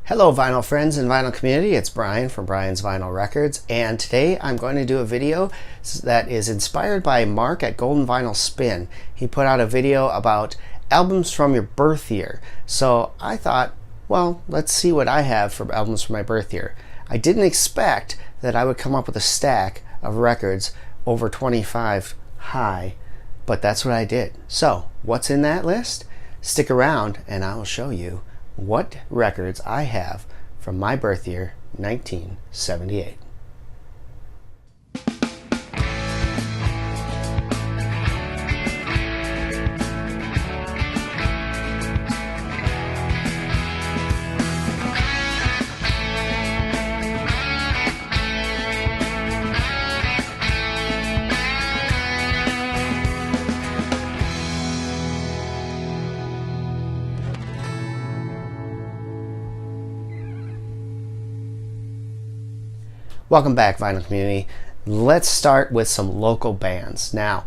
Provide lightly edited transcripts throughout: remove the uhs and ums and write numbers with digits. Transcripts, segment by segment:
Hello vinyl friends and vinyl community, it's Brian from Brian's Vinyl Records, and today I'm going to do a video that is inspired by Mark at Golden Vinyl Spin. He put out a video about albums from your birth year. So I thought, well, let's see what I have for albums from my birth year. I didn't expect that I would come up with a stack of records over 25 high, but that's what I did. So what's in that list? Stick around and I will show you what records I have from my birth year, 1978. Welcome back, vinyl community. Let's start with some local bands. Now,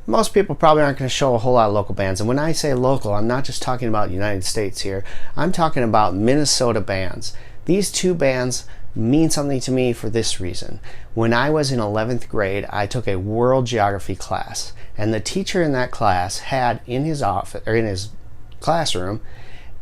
most people probably aren't going to show a whole lot of local bands, and when I say local, I'm not just talking about the United States here. I'm talking about Minnesota bands. These two bands mean something to me for this reason. When I was in 11th grade, I took a world geography class, and the teacher in that class had in his office or in his classroom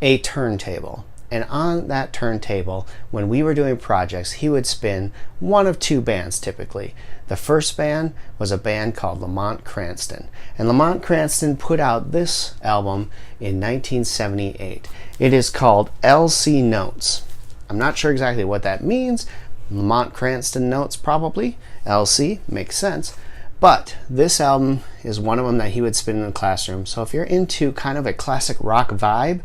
a turntable. And on that turntable, when we were doing projects, he would spin one of two bands typically. The first band was a band called Lamont Cranston. And Lamont Cranston put out this album in 1978. It is called LC Notes. I'm not sure exactly what that means. Lamont Cranston Notes probably. LC makes sense. But this album is one of them that he would spin in the classroom. So if you're into kind of a classic rock vibe,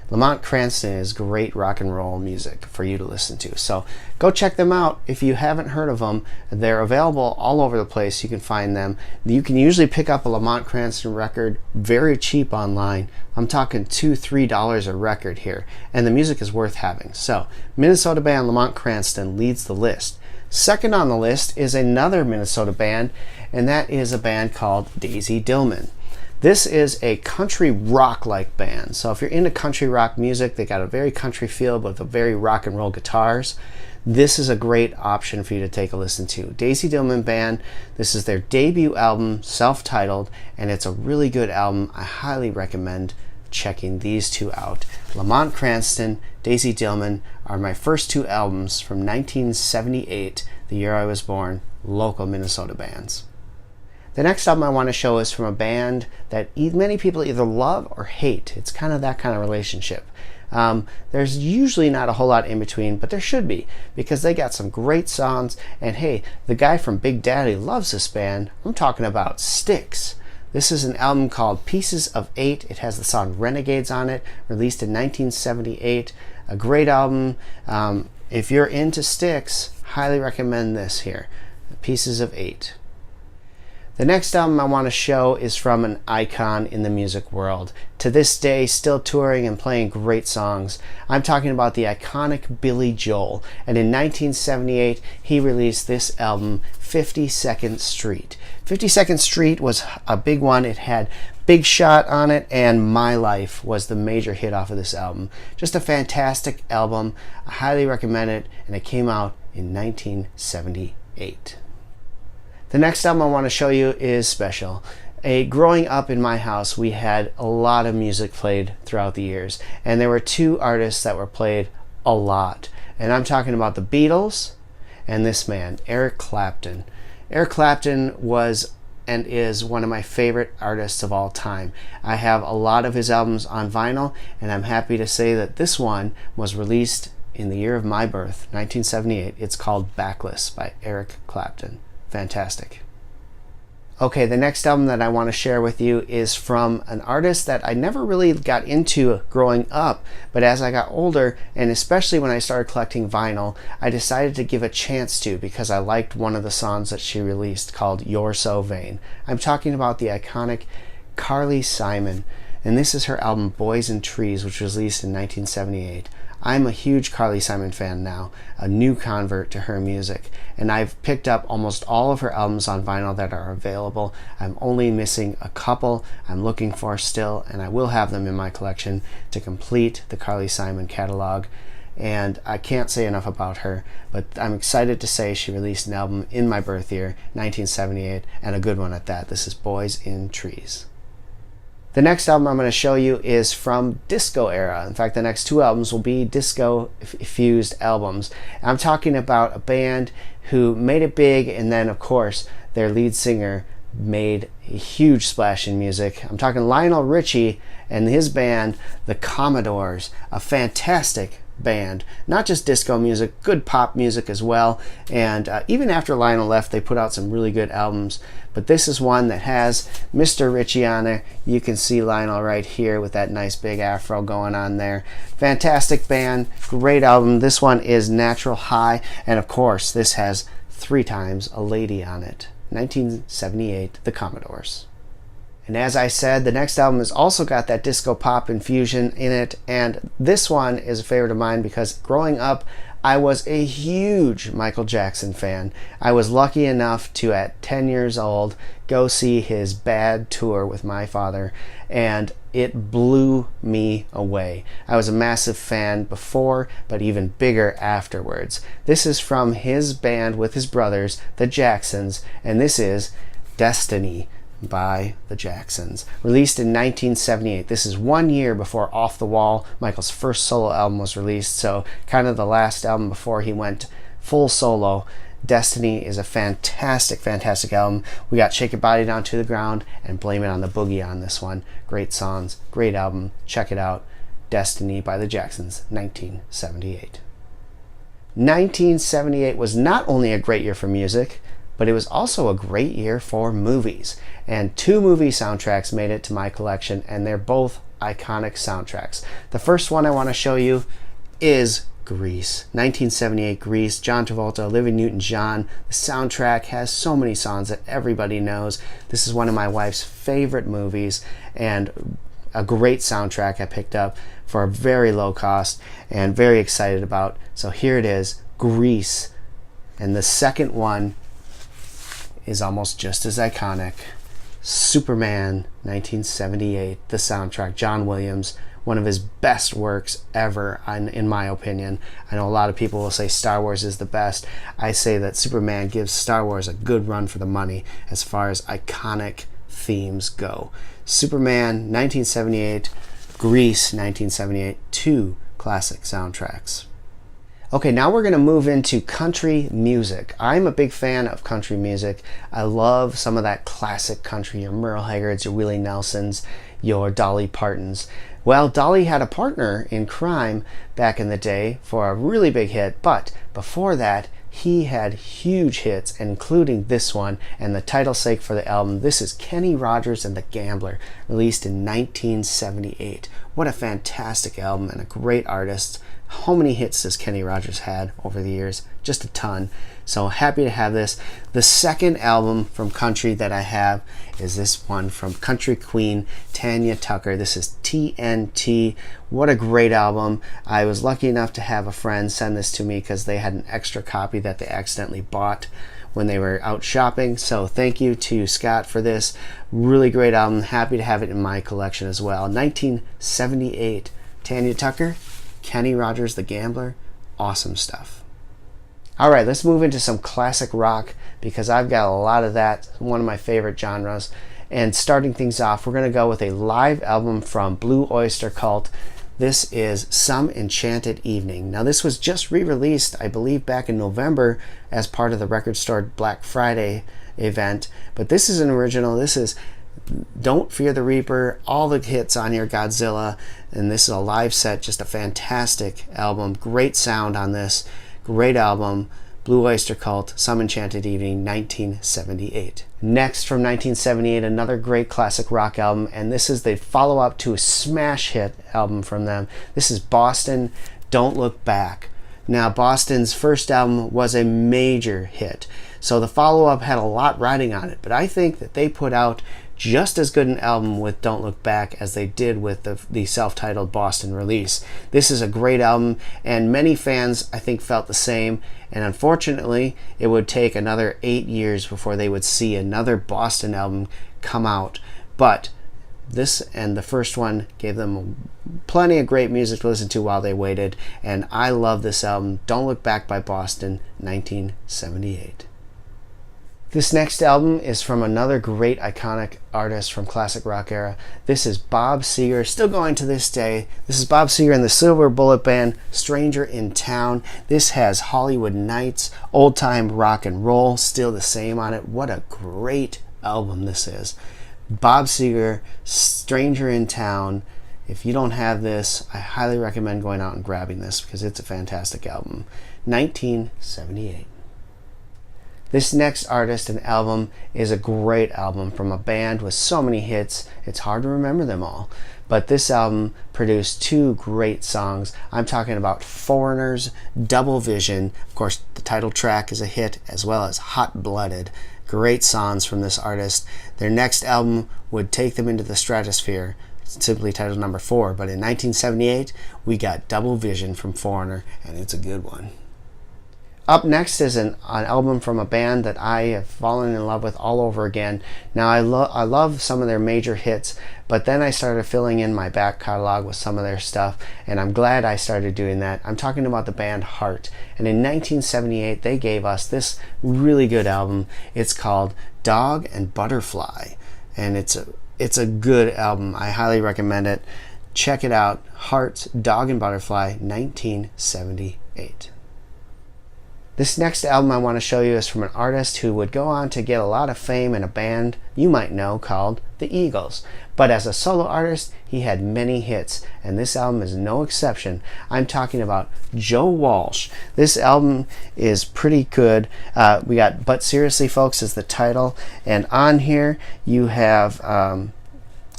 Lamont Cranston is great rock and roll music for you to listen to. So go check them out if you haven't heard of them. They're available all over the place. You can find them. You can usually pick up a Lamont Cranston record very cheap online. I'm talking $2-3 a record here. And the music is worth having. So Minnesota band Lamont Cranston leads the list. Second on the list is another Minnesota band, and that is a band called Daisy Dillman. This is a country rock-like band. So if you're into country rock music, they got a very country feel with a very rock and roll guitars. This is a great option for you to take a listen to. Daisy Dillman Band, this is their debut album, self-titled, and it's a really good album. I highly recommend checking these two out. Lamont Cranston, Daisy Dillman are my first two albums from 1978, the year I was born, local Minnesota bands. The next album I want to show is from a band that many people either love or hate. It's kind of that kind of relationship. There's usually not a whole lot in between, but there should be, because they got some great songs. And hey, the guy from Big Daddy loves this band. I'm talking about Styx. This is an album called Pieces of 8. It has the song Renegades on it, released in 1978. A great album. If you're into Styx, highly recommend this here, Pieces of 8. The next album I want to show is from an icon in the music world. To this day, still touring and playing great songs. I'm talking about the iconic Billy Joel. And in 1978, he released this album, 52nd Street. 52nd Street was a big one. It had Big Shot on it, and My Life was the major hit off of this album. Just a fantastic album. I highly recommend it, and it came out in 1978. The next album I want to show you is special. Growing up in my house, we had a lot of music played throughout the years, and there were two artists that were played a lot. And I'm talking about the Beatles and this man, Eric Clapton. Eric Clapton was and is one of my favorite artists of all time. I have a lot of his albums on vinyl, and I'm happy to say that this one was released in the year of my birth, 1978. It's called Backless by Eric Clapton. Fantastic. Okay, the next album that I want to share with you is from an artist that I never really got into growing up, but as I got older, and especially when I started collecting vinyl, I decided to give a chance to, because I liked one of the songs that she released called You're So Vain. I'm talking about the iconic Carly Simon. and this is her album Boys and Trees, which was released in 1978. I'm a huge Carly Simon fan now, a new convert to her music, and I've picked up almost all of her albums on vinyl that are available. I'm only missing a couple I'm looking for still, and I will have them in my collection to complete the Carly Simon catalog. And I can't say enough about her, but I'm excited to say she released an album in my birth year, 1978, and a good one at that. This is Boys in Trees. The next album I'm going to show you is from disco era. In fact, the next two albums will be disco-fused albums. I'm talking about a band who made it big, and then, of course, their lead singer made a huge splash in music. I'm talking Lionel Richie and his band, the Commodores, a fantastic band. Not just disco music, good pop music as well. And even after Lionel left, they put out some really good albums. But this is one that has Mr. Richie on there. You can see Lionel right here with that nice big afro going on there. Fantastic band, great album. This one is Natural High, and of course this has 3 times a lady on it. 1978, the Commodores. And as I said, the next album has also got that disco pop infusion in it, and this one is a favorite of mine because growing up I was a huge Michael Jackson fan. I was lucky enough to, at 10 years old, go see his Bad tour with my father, and it blew me away. I was a massive fan before, but even bigger afterwards. This is from his band with his brothers, the Jacksons, and this is Destiny by the Jacksons, released in 1978. This is 1 year before Off the Wall, Michael's first solo album, was released, so kind of the last album before he went full solo. Destiny is a fantastic, fantastic album. We got Shake Your Body Down to the Ground and Blame It on the Boogie on this one. Great songs, great album. Check it out. Destiny by the Jacksons, 1978. 1978 was not only a great year for music, but it was also a great year for movies. And 2 movie soundtracks made it to my collection, and they're both iconic soundtracks. The first one I want to show you is Grease. 1978 Grease, John Travolta, Olivia Newton-John. The soundtrack has so many songs that everybody knows. This is one of my wife's favorite movies, and a great soundtrack I picked up for a very low cost and very excited about. So here it is, Grease. And the second one is almost just as iconic. Superman, 1978, the soundtrack. John Williams, one of his best works ever, in my opinion. I know a lot of people will say Star Wars is the best. I say that Superman gives Star Wars a good run for the money as far as iconic themes go. Superman, 1978, Grease, 1978, 2 classic soundtracks. Okay, now we're going to move into country music. I'm a big fan of country music. I love some of that classic country, your Merle Haggards, your Willie Nelsons, your Dolly Partons. Well, Dolly had a partner in crime back in the day for a really big hit, but before that, he had huge hits, including this one and the title sake for the album. This is Kenny Rogers and the Gambler, released in 1978. What a fantastic album and a great artist. How many hits has Kenny Rogers had over the years? Just a ton. So happy to have this. The second album from country that I have is this one from country queen Tanya Tucker. This is TNT. What a great album. I was lucky enough to have a friend send this to me because they had an extra copy that they accidentally bought when they were out shopping. So thank you to Scott for this. Really great album. Happy to have it in my collection as well. 1978. Tanya Tucker, Kenny Rogers, the Gambler. Awesome stuff. All right, let's move into some classic rock because I've got a lot of that, one of my favorite genres. And starting things off, we're going to go with a live album from Blue Oyster Cult. This is Some Enchanted Evening. Now, this was just re-released, I believe, back in November as part of the Record Store Black Friday event. But this is an original. This is Don't Fear the Reaper, all the hits on here, Godzilla, and this is a live set, just a fantastic album. Great sound on this. Great album. Blue Oyster Cult, Some Enchanted Evening, 1978. Next, from 1978, another great classic rock album, and this is the follow-up to a smash hit album from them. This is Boston, Don't Look Back. Now, Boston's first album was a major hit, so the follow-up had a lot riding on it, but I think that they put out just as good an album with Don't Look Back as they did with the self-titled Boston release. This is a great album, and many fans, I think, felt the same, and unfortunately, it would take another 8 years before they would see another Boston album come out. But this and the first one gave them plenty of great music to listen to while they waited, and I love this album, Don't Look Back by Boston, 1978. This next album is from another great iconic artist from classic rock era. This is Bob Seger, still going to this day. This is Bob Seger and the Silver Bullet Band, Stranger in Town. This has Hollywood Nights, old time rock and roll, still the same on it. What a great album this is. Bob Seger, Stranger in Town. If you don't have this, I highly recommend going out and grabbing this because it's a fantastic album. 1978. This next artist and album is a great album from a band with so many hits, it's hard to remember them all. But this album produced two great songs. I'm talking about Foreigner's Double Vision. Of course, the title track is a hit, as well as Hot Blooded. Great songs from this artist. Their next album would take them into the stratosphere, simply titled number 4. But in 1978, we got Double Vision from Foreigner, and it's a good one. Up next is an album from a band that I have fallen in love with all over again. Now, I love some of their major hits, but then I started filling in my back catalog with some of their stuff, and I'm glad I started doing that. I'm talking about the band Heart, and in 1978 they gave us this really good album. It's called Dog and Butterfly, and it's a good album. I highly recommend it. Check it out. Heart's Dog and Butterfly, 1978. This next album I want to show you is from an artist who would go on to get a lot of fame in a band you might know called the Eagles. But as a solo artist, he had many hits, and this album is no exception. I'm talking about Joe Walsh. This album is pretty good. We got But Seriously Folks is the title, and on here you have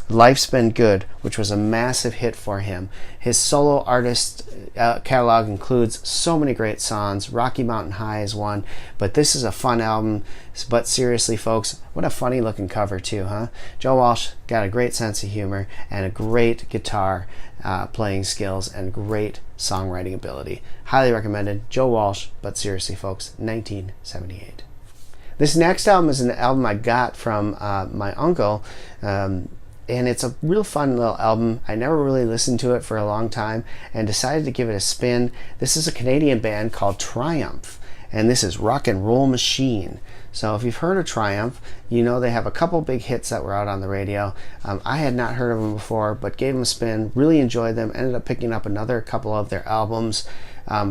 Life's Been Good, which was a massive hit for him. His solo artist catalog includes so many great songs. Rocky Mountain High is one, but this is a fun album. But seriously, folks, what a funny looking cover too, huh? Joe Walsh got a great sense of humor and a great guitar playing skills and great songwriting ability. Highly recommended. Joe Walsh, But Seriously Folks, 1978. This next album is an album I got from my uncle, and it's a real fun little album. I never really listened to it for a long time and decided to give it a spin. This is a Canadian band called Triumph, and this is Rock and Roll Machine. So if you've heard of Triumph, you know they have a couple big hits that were out on the radio. I had not heard of them before, but gave them a spin, really enjoyed them, ended up picking up another couple of their albums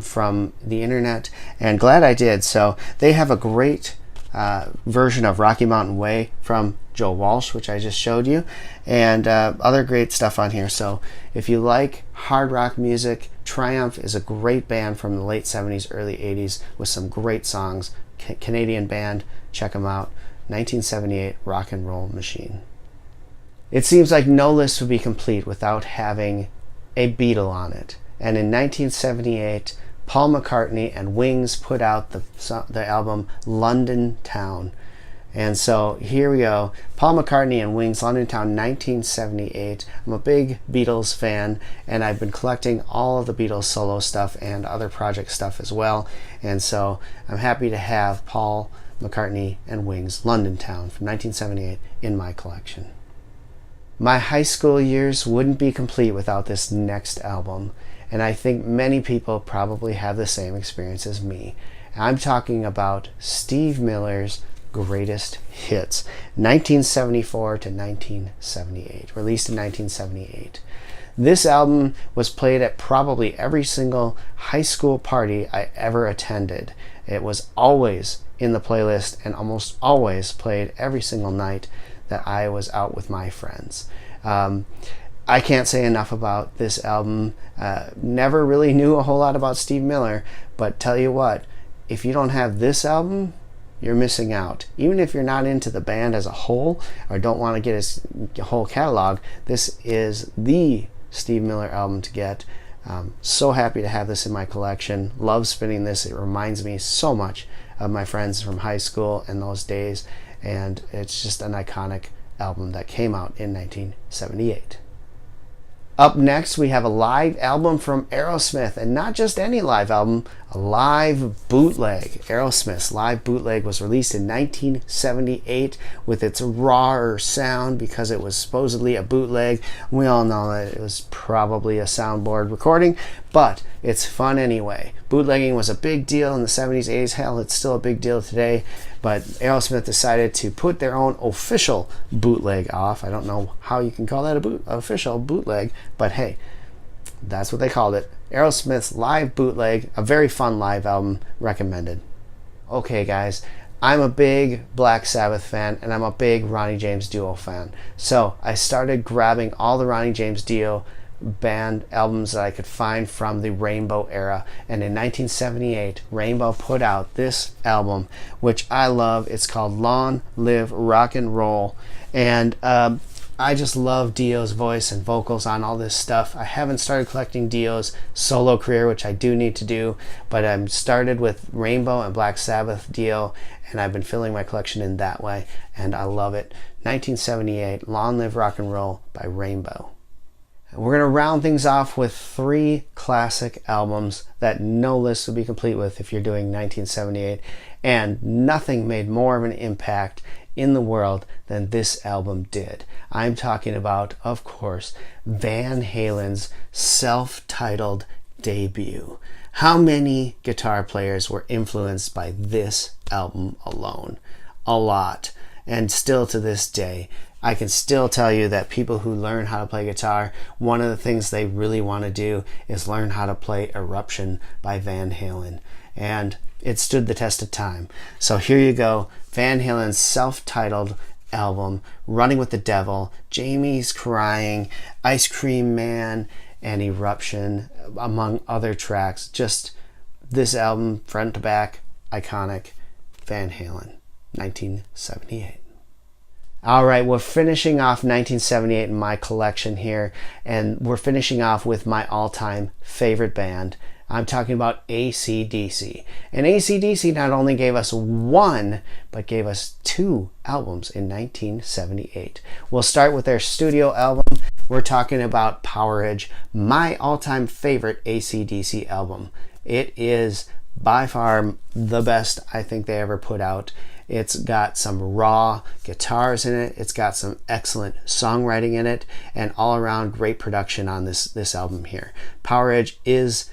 from the internet, and glad I did. So they have a great version of Rocky Mountain Way from Joe Walsh, which I just showed you, and other great stuff on here. So if you like hard rock music, Triumph is a great band from the late 70s, early 80s with some great songs. Canadian band, check them out. 1978, Rock and Roll Machine. It seems like no list would be complete without having a Beatle on it, and in 1978 Paul McCartney and Wings put out the album London Town. And so here we go. Paul McCartney and Wings, London Town, 1978. I'm a big Beatles fan, and I've been collecting all of the Beatles solo stuff and other project stuff as well. And so I'm happy to have Paul McCartney and Wings, London Town from 1978 in my collection. My high school years wouldn't be complete without this next album, and I think many people probably have the same experience as me. I'm talking about Steve Miller's Greatest Hits, 1974 to 1978, released in 1978. This album was played at probably every single high school party I ever attended. It was always in the playlist and almost always played every single night that I was out with my friends. I can't say enough about this album. Never really knew a whole lot about Steve Miller, but tell you what, if you don't have this album, you're missing out. Even if you're not into the band as a whole or don't want to get his whole catalog, this is the Steve Miller album to get. So happy to have this in my collection. Love spinning this. It reminds me so much of my friends from high school and those days, and it's just an iconic album that came out in 1978. Up next, we have a live album from Aerosmith, and not just any live album, a live bootleg. Aerosmith's live bootleg was released in 1978 with its rawer sound because it was supposedly a bootleg. We all know that it was probably a soundboard recording, but it's fun anyway. Bootlegging was a big deal in the 70s, 80s. Hell, it's still a big deal today, but Aerosmith decided to put their own official bootleg off. I don't know how you can call that official bootleg, but hey, that's what they called it. Aerosmith's live bootleg, a very fun live album, recommended. Okay guys, I'm a big Black Sabbath fan and I'm a big Ronnie James Dio fan. So I started grabbing all the Ronnie James Dio band albums that I could find from the Rainbow era, and in 1978 Rainbow put out this album which I love. It's called Long Live Rock and Roll, and I just love Dio's voice and vocals on all this stuff. I haven't started collecting Dio's solo career, which I do need to do, but I'm started with Rainbow and Black Sabbath Dio, and I've been filling my collection in that way, and I love it. 1978, Long Live Rock and Roll by Rainbow. We're going to round things off with 3 classic albums that no list would be complete with if you're doing 1978, and nothing made more of an impact in the world than this album did. I'm talking about, of course, Van Halen's self-titled debut. How many guitar players were influenced by this album alone? A lot. And still to this day, I can still tell you that people who learn how to play guitar, one of the things they really want to do is learn how to play Eruption by Van Halen. And it stood the test of time. So here you go, Van Halen's self-titled album, Running with the Devil, Jamie's Crying, Ice Cream Man, and Eruption, among other tracks. Just this album, front to back, iconic. Van Halen, 1978. All right, we're finishing off 1978 in my collection here, and we're finishing off with my all-time favorite band. I'm talking about ACDC. And ACDC not only gave us 1, but gave us 2 albums in 1978. We'll start with their studio album. We're talking about Powerage, my all-time favorite ACDC album. It is by far the best I think they ever put out. It's got some raw guitars in it. It's got some excellent songwriting in it, and all around great production on this album here. Powerage is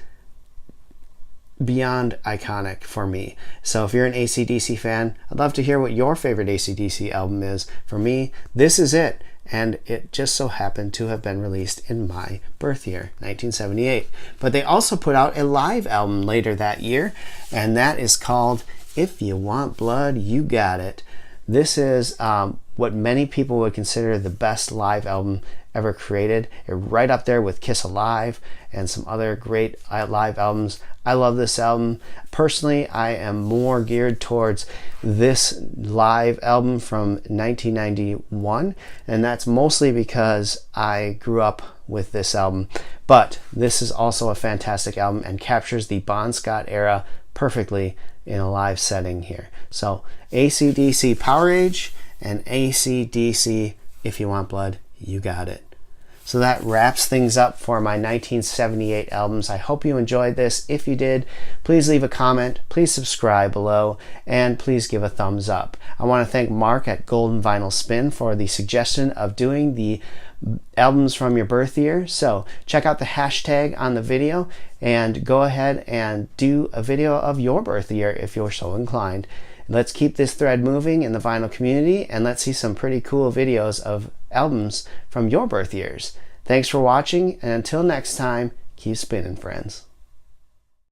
beyond iconic for me. So if you're an ACDC fan, I'd love to hear what your favorite ACDC album is. For me, this is it, and it just so happened to have been released in my birth year, 1978. But they also put out a live album later that year, and that is called If You Want Blood, You Got It. This is what many people would consider the best live album ever created. It's right up there with Kiss Alive and some other great live albums. I love this album. Personally, I am more geared towards this live album from 1991, and that's mostly because I grew up with this album. But this is also a fantastic album and captures the Bon Scott era perfectly in a live setting here. So ACDC Powerage and ACDC If You Want Blood, You Got It. So that wraps things up for my 1978 albums. I hope you enjoyed this. If you did, please leave a comment, please subscribe below, and please give a thumbs up. I want to thank Mark at Golden Vinyl Spin for the suggestion of doing the albums from your birth year. So check out the hashtag on the video and go ahead and do a video of your birth year if you're so inclined. Let's keep this thread moving in the vinyl community, and let's see some pretty cool videos of albums from your birth years. Thanks for watching, and until next time, keep spinning, friends.